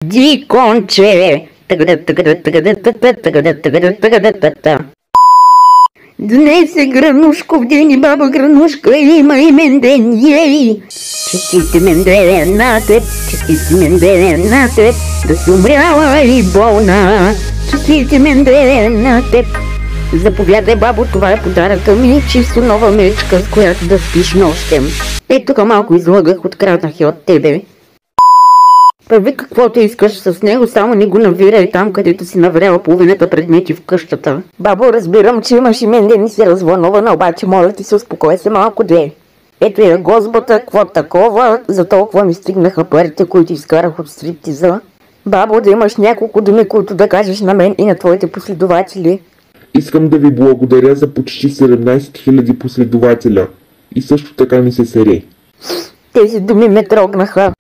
Диконче. Днес е Гранушков ден и баба Гранушка има имен ден, ей! Честит имен ден на теб, честит имен ден на теб, да си умряла и болна. Честит имен ден на теб. Заповядай, бабо, това е подаръка ми, чисто нова мечка, с която да спиш нощем. Ето тук малко излагах, откраднах я от тебе. Прави каквото искаш с него, само не го навирай там, където си навряла половината предмети в къщата. Бабо, разбирам, че имаш имен ден и си развълнувана, обаче моля ти се, успокой се малко две. Ето я гозбата, какво такова, за толкова ми стигнаха парите, които изкарах от стриптиза. Бабо, да имаш няколко думи, които да кажеш на мен и на твоите последователи. Искам да ви благодаря за почти 17 000 последователя. И също така ми се сере. Тези думи ме трогнаха.